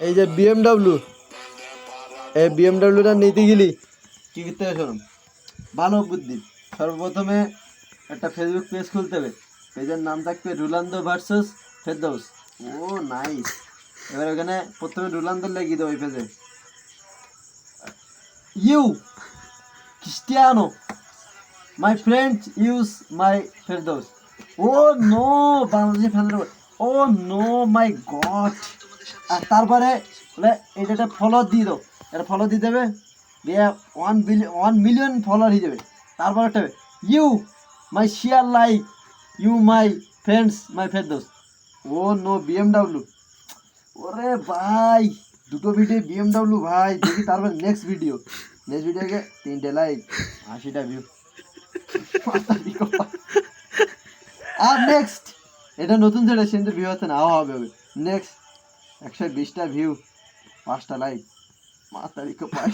এই যে বিএমডাব্লিউ, এই বিএমডাব্লিউটা নিতে গেলি কী করতে হবে শোনো, ভালো বুদ্ধি। সর্বপ্রথমে একটা ফেসবুক পেজ খুলতে হবে, পেজের নাম থাকবে রুলান্দো ভার্সেস ফেরদৌস। ও নাইস। এবার ওখানে প্রথমে রুলান্দো লিখে দেবো ওই পেজে, you Cristiano my friend use my Ferdous. Oh no, Bangladeshi ফ্যানের, ও নো মাই গড। আর তারপরে এটা ফলো দিয়ে দাও, এটা ফলো দিয়ে দেবে, দিয়ে 1 মিলিয়ন ফলোয়ার হয়ে যাবে। তারপর একটা you my share like you my friends my Ferdous. Oh no BMW. ওরে ভাই, দুটো ভিডিও বিএমডাব্লিউ ভাই দেখি। তারপর নেক্সট ভিডিও, নেক্সট ভিডিওকে 3টে লাইক 80টা ভিউ। আর নেক্সট, এটা নতুন ছেড়ে সেন্টার ভিউ হচ্ছে না, হবে হবে। নেক্সট 120টা ভিউ 5টা লাইক, মাতারিকে পাই।